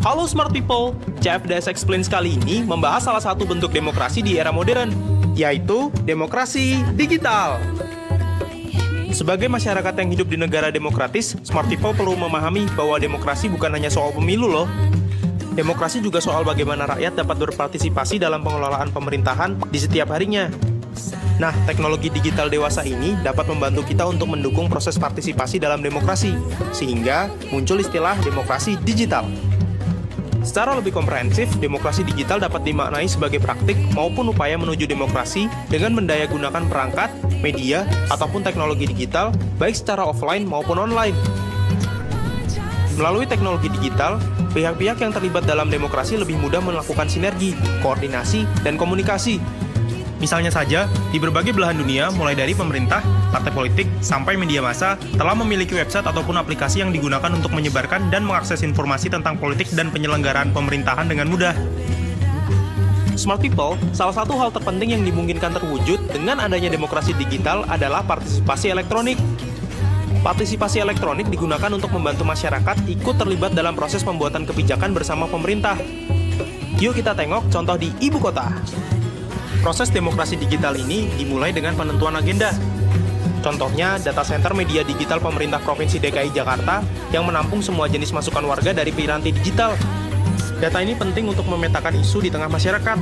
Halo Smart People, CFDS Explains kali ini membahas salah satu bentuk demokrasi di era modern, yaitu demokrasi digital. Sebagai masyarakat yang hidup di negara demokratis, Smart People perlu memahami bahwa demokrasi bukan hanya soal pemilu loh. Demokrasi juga soal bagaimana rakyat dapat berpartisipasi dalam pengelolaan pemerintahan di setiap harinya. Nah, teknologi digital dewasa ini dapat membantu kita untuk mendukung proses partisipasi dalam demokrasi, sehingga muncul istilah demokrasi digital. Secara lebih komprehensif, demokrasi digital dapat dimaknai sebagai praktik maupun upaya menuju demokrasi dengan mendayagunakan perangkat, media, ataupun teknologi digital, baik secara offline maupun online. Melalui teknologi digital, pihak-pihak yang terlibat dalam demokrasi lebih mudah melakukan sinergi, koordinasi, dan komunikasi. Misalnya saja, di berbagai belahan dunia, mulai dari pemerintah, partai politik, sampai media massa, telah memiliki website ataupun aplikasi yang digunakan untuk menyebarkan dan mengakses informasi tentang politik dan penyelenggaraan pemerintahan dengan mudah. Smart People, salah satu hal terpenting yang dimungkinkan terwujud dengan adanya demokrasi digital adalah partisipasi elektronik. Partisipasi elektronik digunakan untuk membantu masyarakat ikut terlibat dalam proses pembuatan kebijakan bersama pemerintah. Yuk kita tengok contoh di ibu kota. Proses demokrasi digital ini dimulai dengan penentuan agenda. Contohnya, data center media digital pemerintah Provinsi DKI Jakarta yang menampung semua jenis masukan warga dari piranti digital. Data ini penting untuk memetakan isu di tengah masyarakat.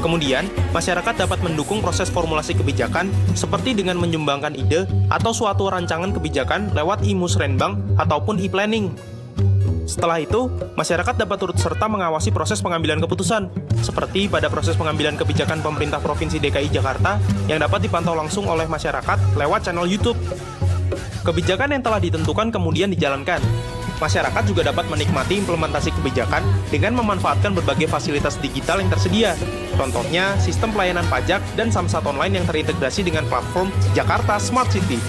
Kemudian, masyarakat dapat mendukung proses formulasi kebijakan seperti dengan menyumbangkan ide atau suatu rancangan kebijakan lewat e-musrenbang ataupun e-planning. Setelah itu, masyarakat dapat turut serta mengawasi proses pengambilan keputusan, seperti pada proses pengambilan kebijakan pemerintah Provinsi DKI Jakarta yang dapat dipantau langsung oleh masyarakat lewat channel YouTube. Kebijakan yang telah ditentukan kemudian dijalankan. Masyarakat juga dapat menikmati implementasi kebijakan dengan memanfaatkan berbagai fasilitas digital yang tersedia. Contohnya, sistem pelayanan pajak dan samsat online yang terintegrasi dengan platform Jakarta Smart City.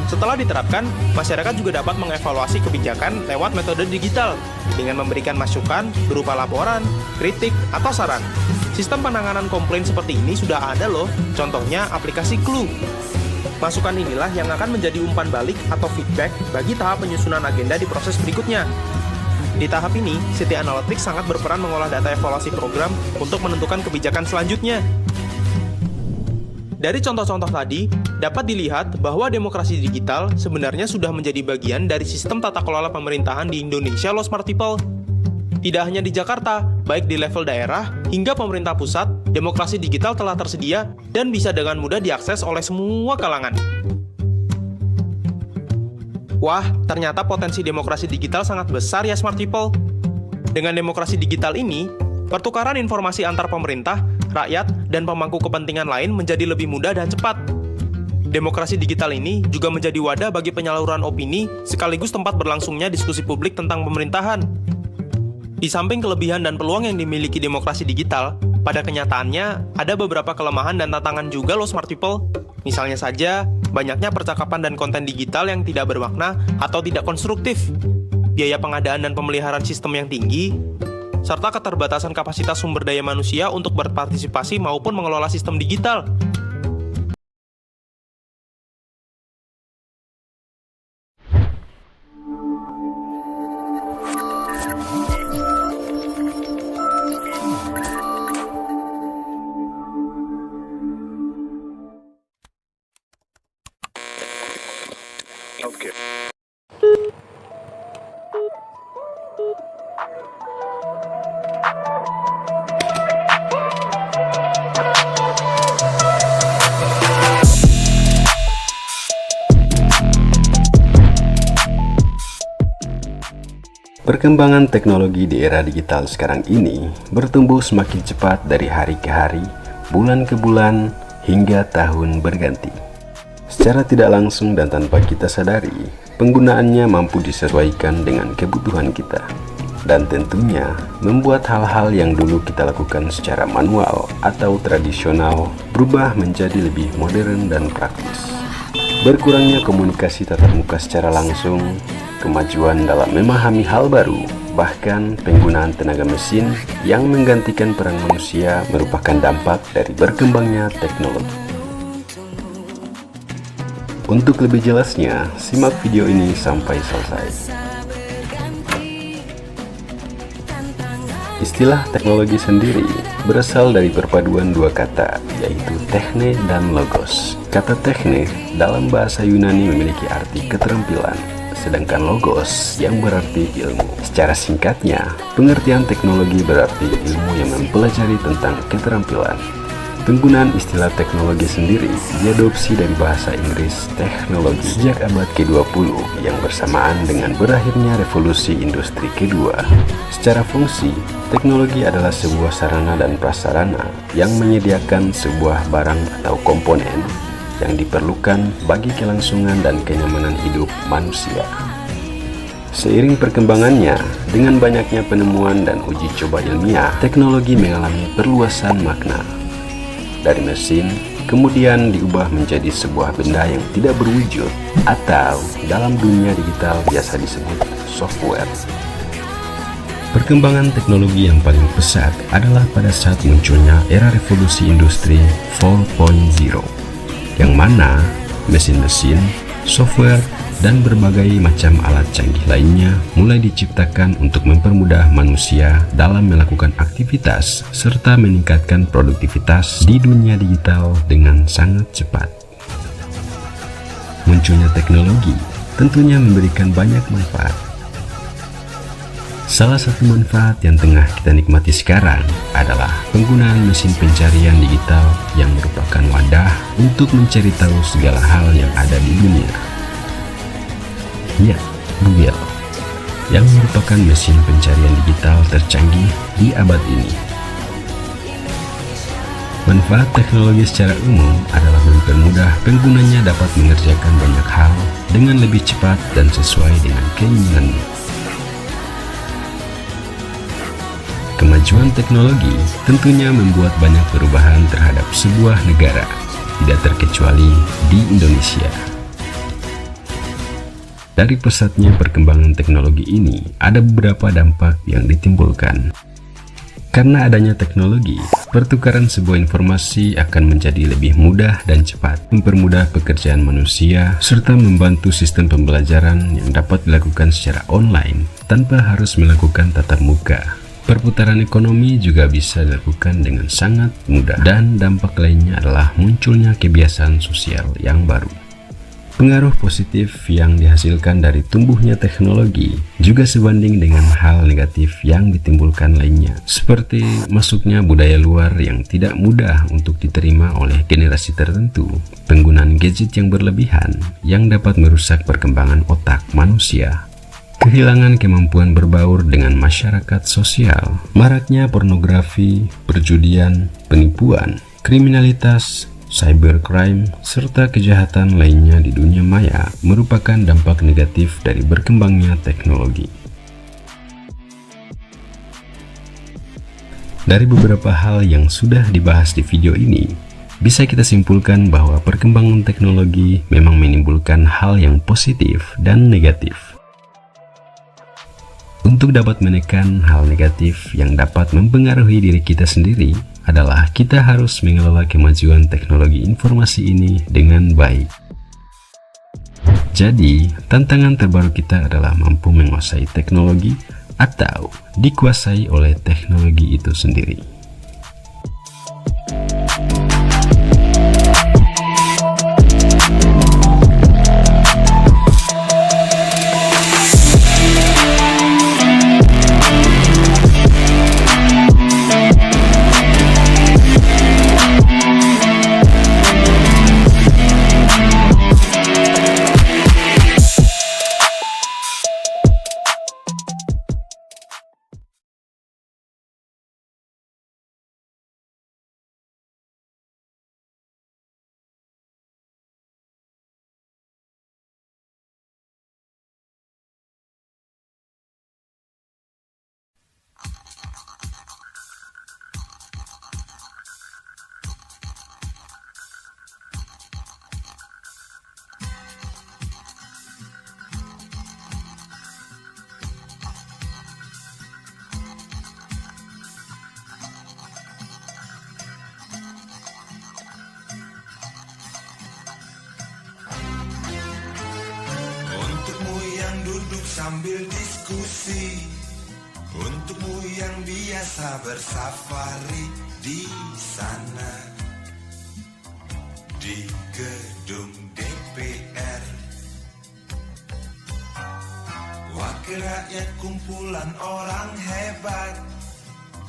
Setelah diterapkan, masyarakat juga dapat mengevaluasi kebijakan lewat metode digital dengan memberikan masukan berupa laporan, kritik, atau saran. Sistem penanganan komplain seperti ini sudah ada loh, contohnya aplikasi Clue. Masukan inilah yang akan menjadi umpan balik atau feedback bagi tahap penyusunan agenda di proses berikutnya. Di tahap ini, City Analytics sangat berperan mengolah data evaluasi program untuk menentukan kebijakan selanjutnya. Dari contoh-contoh tadi, dapat dilihat bahwa demokrasi digital sebenarnya sudah menjadi bagian dari sistem tata kelola pemerintahan di Indonesia loh Smart People. Tidak hanya di Jakarta, baik di level daerah hingga pemerintah pusat, demokrasi digital telah tersedia dan bisa dengan mudah diakses oleh semua kalangan. Wah, ternyata potensi demokrasi digital sangat besar ya Smart People. Dengan demokrasi digital ini, pertukaran informasi antar pemerintah, rakyat, dan pemangku kepentingan lain menjadi lebih mudah dan cepat. Demokrasi digital ini juga menjadi wadah bagi penyaluran opini sekaligus tempat berlangsungnya diskusi publik tentang pemerintahan. Di samping kelebihan dan peluang yang dimiliki demokrasi digital, pada kenyataannya ada beberapa kelemahan dan tantangan juga loh Smart People. Misalnya saja, banyaknya percakapan dan konten digital yang tidak bermakna atau tidak konstruktif, biaya pengadaan dan pemeliharaan sistem yang tinggi, serta keterbatasan kapasitas sumber daya manusia untuk berpartisipasi maupun mengelola sistem digital. Okay. Perkembangan teknologi di era digital sekarang ini bertumbuh semakin cepat dari hari ke hari, bulan ke bulan, hingga tahun berganti. Secara tidak langsung dan tanpa kita sadari, penggunaannya mampu disesuaikan dengan kebutuhan kita. Dan tentunya membuat hal-hal yang dulu kita lakukan secara manual atau tradisional berubah menjadi lebih modern dan praktis. Berkurangnya komunikasi tatap muka secara langsung, kemajuan dalam memahami hal baru, bahkan penggunaan tenaga mesin yang menggantikan peran manusia merupakan dampak dari berkembangnya teknologi. Untuk lebih jelasnya, simak video ini sampai selesai. Istilah teknologi sendiri berasal dari perpaduan dua kata, yaitu techne dan logos. Kata techne dalam bahasa Yunani memiliki arti keterampilan, sedangkan logos yang berarti ilmu. Secara singkatnya, pengertian teknologi berarti ilmu yang mempelajari tentang keterampilan. Penggunaan istilah teknologi sendiri diadopsi dari bahasa Inggris teknologi sejak abad ke-20 yang bersamaan dengan berakhirnya revolusi industri kedua. Secara fungsi, teknologi adalah sebuah sarana dan prasarana yang menyediakan sebuah barang atau komponen yang diperlukan bagi kelangsungan dan kenyamanan hidup manusia. Seiring perkembangannya, dengan banyaknya penemuan dan uji coba ilmiah, teknologi mengalami perluasan makna. Dari mesin, kemudian diubah menjadi sebuah benda yang tidak berwujud, atau dalam dunia digital biasa disebut software. Perkembangan teknologi yang paling pesat adalah pada saat munculnya era revolusi industri 4.0, yang mana mesin-mesin, software, dan berbagai macam alat canggih lainnya mulai diciptakan untuk mempermudah manusia dalam melakukan aktivitas serta meningkatkan produktivitas di dunia digital dengan sangat cepat. Munculnya teknologi tentunya memberikan banyak manfaat. Salah satu manfaat yang tengah kita nikmati sekarang adalah penggunaan mesin pencarian digital yang merupakan wadah untuk mencari tahu segala hal yang ada di dunia. Ya, Google, yang merupakan mesin pencarian digital tercanggih di abad ini. Manfaat teknologi secara umum adalah mempermudah penggunanya dapat mengerjakan banyak hal dengan lebih cepat dan sesuai dengan keinginannya. Kemajuan teknologi tentunya membuat banyak perubahan terhadap sebuah negara, tidak terkecuali di Indonesia. Dari pesatnya perkembangan teknologi ini, ada beberapa dampak yang ditimbulkan. Karena adanya teknologi, pertukaran sebuah informasi akan menjadi lebih mudah dan cepat, mempermudah pekerjaan manusia, serta membantu sistem pembelajaran yang dapat dilakukan secara online tanpa harus melakukan tatap muka. Perputaran ekonomi juga bisa dilakukan dengan sangat mudah, dan dampak lainnya adalah munculnya kebiasaan sosial yang baru. Pengaruh positif yang dihasilkan dari tumbuhnya teknologi juga sebanding dengan hal negatif yang ditimbulkan lainnya, seperti masuknya budaya luar yang tidak mudah untuk diterima oleh generasi tertentu, penggunaan gadget yang berlebihan yang dapat merusak perkembangan otak manusia, kehilangan kemampuan berbaur dengan masyarakat sosial, maraknya pornografi, perjudian, penipuan, kriminalitas, cybercrime, serta kejahatan lainnya di dunia maya merupakan dampak negatif dari berkembangnya teknologi. Dari beberapa hal yang sudah dibahas di video ini, bisa kita simpulkan bahwa perkembangan teknologi memang menimbulkan hal yang positif dan negatif. Untuk dapat menekan hal negatif yang dapat mempengaruhi diri kita sendiri, adalah kita harus mengelola kemajuan teknologi informasi ini dengan baik. Jadi, tantangan terbaru kita adalah mampu menguasai teknologi atau dikuasai oleh teknologi itu sendiri. Untukmu yang duduk sambil diskusi, Untukmu yang biasa bersafari di sana, di gedung DPR. Wakil rakyat kumpulan orang hebat,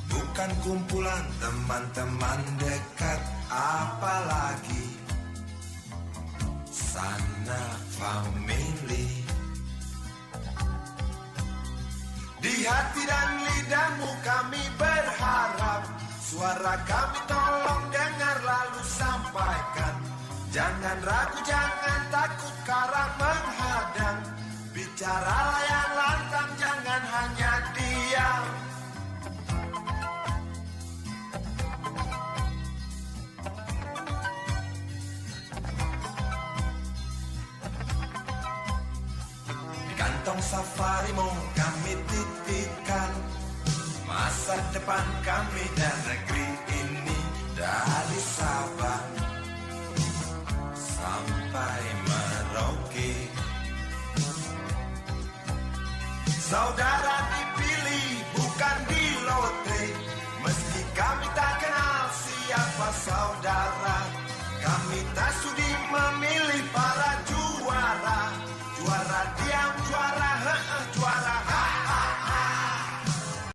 bukan kumpulan teman-teman dekat, apalagi sanak family. Di hati dan lidahmu kami berharap, suara kami tolong dengar lalu sampaikan. Jangan ragu, jangan takut karena menghadang. Bicaralah yang lantang, jangan hanya diam. Kantong safarimu kami titipkan masa depan kami dan negeri ini, dari Sabang sampai Merauke. Saudara dipilih bukan di lotre, meski kami tak kenal siapa saudara.